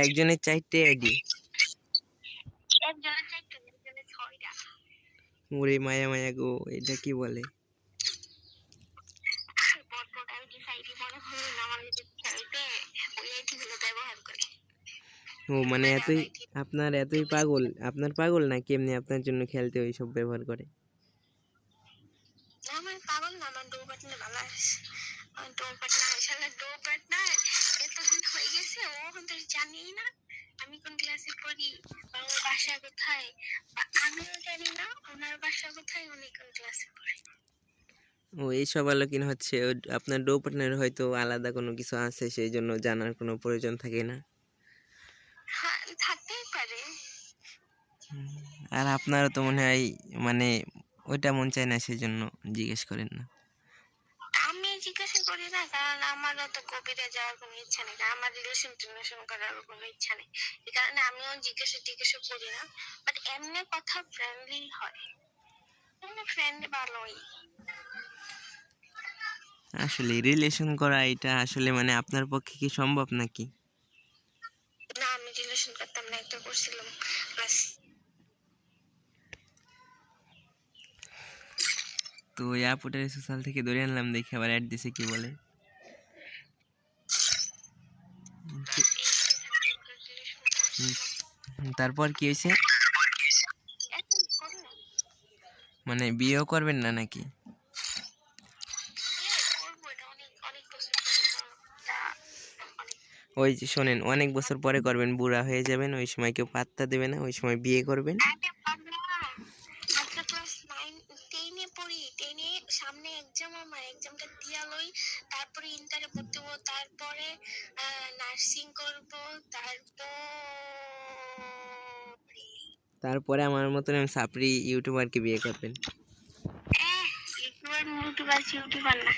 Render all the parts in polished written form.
একজনের 4টে আইডি। ওরে মায়া মায়া গো, এটা কি বলে? ও মানে এতই আপনার এতই পাগল, আপনার পাগল না কেমনি আপনার জন্য খেলতে ওই সব ব্যবহার করে? আমার পাগল না, আমার ডোবাট না ভালো আছে। আমার ডোবাট না আসলে ডোবাট না এতদিন হয়ে গেছে, ও কিন্তু জানিই না আমি কোন ক্লাসে পড়ি বা ওর বাসা কোথায়, বা আমিও জানি না ওনার বাসা কোথায়, উনি কোন ক্লাসে পড়ে। ও এইসব আলোকিন হচ্ছে আপনার ডো পার্টনার হয়তো আলাদা কোনো কিছু আছে, সেই জন্য জানার কোনো প্রয়োজন থাকে না। হ্যাঁ থাকতেই পারে। আর আপনারও তো মনে হয় মানে ওইটা মন চায় না, সেই জন্য জিজ্ঞেস করেন না। আমি জিজ্ঞাসা করি না, কারণ আমারও তো গভীরে যাওয়ার কোনো ইচ্ছা নেই, আমার রিলেশন করার কোনো ইচ্ছা নেই, এই কারণে আমিও জিজ্ঞাসা করি না। বাট এমনি কথা ফ্রেন্ডলি হয়, এমনি ফ্রেন্ড ভালোই। আসলে রিলেশন করা এটা আসলে মানে আপনার পক্ষে কি সম্ভব নাকি? না আমি রিলেশন করতাম না, একটা করছিলাম বাস। তো এয়ারপোর্টের সোশ্যাল থেকে ধরে আনলাম, দেখে আবার অ্যাড দিছে কি বলে। তারপর কি হয়েছে? মানে বিয়েও করবেন না নাকি? ওই যে শোনেন, অনেক বছর পরে করবেন, বুড়া হয়ে যাবেন, ওই সময় কেউ পাত্তা দেবে না, ওই সময় বিয়ে করবেন। সামনে এক্সাম, আমার এক্সামটা দিয়া লই, তারপরে ইন্টারে ভর্তি হবো, তারপরে নার্সিং করব, তারপরে আমার মতন সাপড়ি ইউটিউবারকে বিয়ে করবেন। ইউটিউবার না।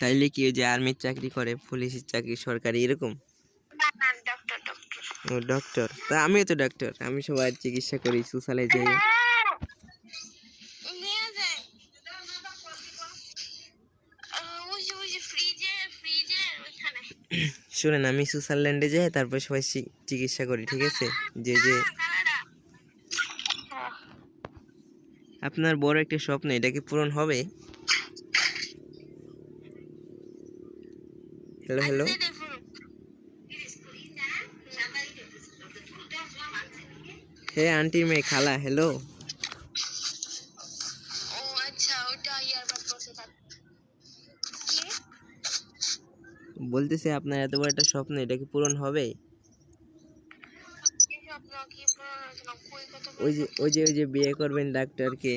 তাইলে কি ওই যে আর্মির চাকরি করে, পুলিশের চাকরি, সরকারি এরকম? ডক্টর। ও ডক্টর, তা আমিও তো ডক্টর, আমি সবার চিকিৎসা করি সুসালে যাই। শুনেন, আমি সুইজারল্যান্ডে যাই, তারপর সবাই চিকিৎসা করি, ঠিক আছে? যে যে আপনার বড় একটা স্বপ্ন, এটা কি পূরণ হবে? হ্যালো হ্যালো, হে আন্টির মেয়ে, খালা, হ্যালো। বলতেছে আপনার এত বড় একটা স্বপ্ন, এটা কি পূরণ হবে? ওই যে বিয়ে করবেন ডাক্তারকে।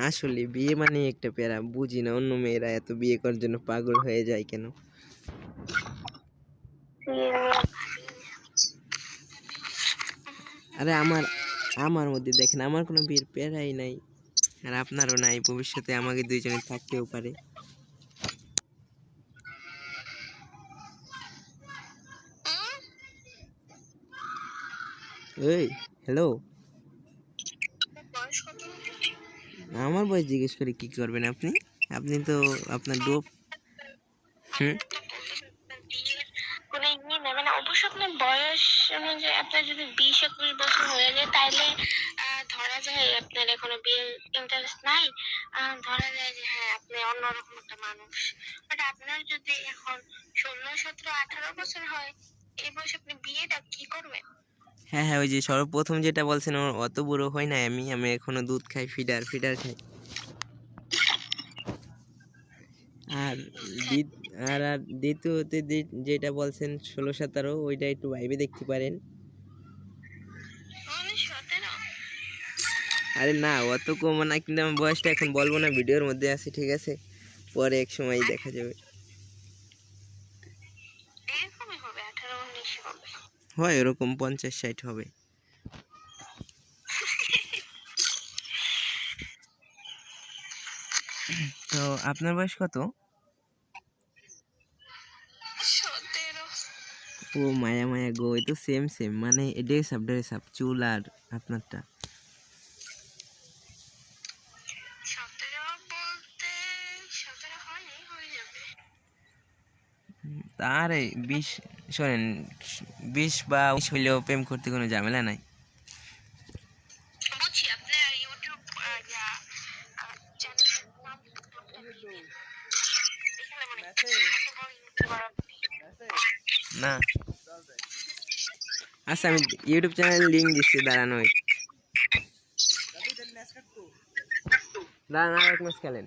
আসলে বিয়ে মানে একটা প্যারা, বুঝি না অন্য মেয়েরা এত বিয়ে করার জন্য পাগল হয়ে যায় কেন। আরে আমার মধ্যে দেখেন, আমার কোনো বিয়ের প্যারাই নাই, আর আপনারও নাই, ভবিষ্যতে আমাকে দুইজনের থাকতেও পারে। এই হ্যালো, আমার বয়স জিজ্ঞেস করে কি করবেন আপনি? আপনি তো আপনার ডোপ। মানে অবশ্য আপনার বয়স অনুযায়ী আপনার যদি 20-21 বছর হয়ে যায়, তাইলে ধরা যায় আপনার এখনো বিয়ের ইন্টারেস্ট নাই, ধরা যায় যে হ্যাঁ আপনি অন্যরকম একটা মানুষ। বাট আপনার যদি এখন 16, 17, 18 বছর হয়, এই বয়সে আপনি বিয়েটা কি করবেন? হ্যাঁ হ্যাঁ, ওই যে সর্বপ্রথম যেটা বলছেন, অত বুড়ো হয় না আমি এখনো দুধ খাই, ফিডার খাই। আর আর দ্বিতীয়তে যেটা বলছেন 16-17, ওইটা একটু ভাইবে দেখতে পারেন। আরে না, অত কম না, কিন্তু আমার বয়সটা এখন বলবো না, ভিডিওর মধ্যে আছে, ঠিক আছে? পরে এক সময় দেখা যাবে। হয় ওরকম 50-60 হবে। তো আপনার বয়স কত? ও মায়া মায়া গো, এই তো সেম সেম, মানে ড্রেস আপ চুল আর আপনারটা। 17 বলতে 17 হয়নি, হয়ে যাবে। আরে 20, শোনেন 20 বা 19 হইলেও প্রেম করতে কোনো ঝামেলা নাই। বুঝছি, আপনার ইউটিউব চ্যানেলের নামটা দিয়ে দিন, এখানে মানে কত বড় ইউটিউবার আপনি। না আচ্ছা, আমি ইউটিউব চ্যানেলের লিঙ্ক দিচ্ছি, দাঁড়ান ওই দাঁড়ান, আর এক ম্যাচ খেলেন।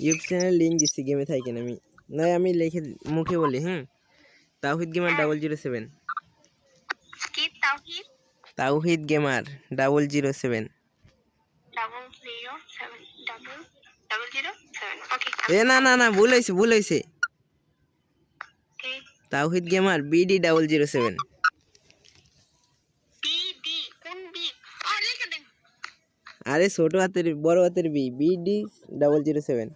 ইউটিউব চ্যানেলের লিঙ্ক দিচ্ছি, গেমে থাকেন। আমি নয় আমি লিখে মুখে বলি। তাওহিদ গেমার 007, কি তাওহিদ? তাওহিদ গেমার 007। 007 ওকে। না না না, ভুল হয়েছে। তাওহিদ গেমার BD 007। বিডি কোন বি? লিখে দেন। আরে ছোট হাতের বড় হাতের BD 007।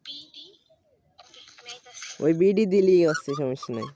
বিডি, ওকে আমি আইতাছি। ওই BD দিলেই হচ্ছে, সমস্যা নাই।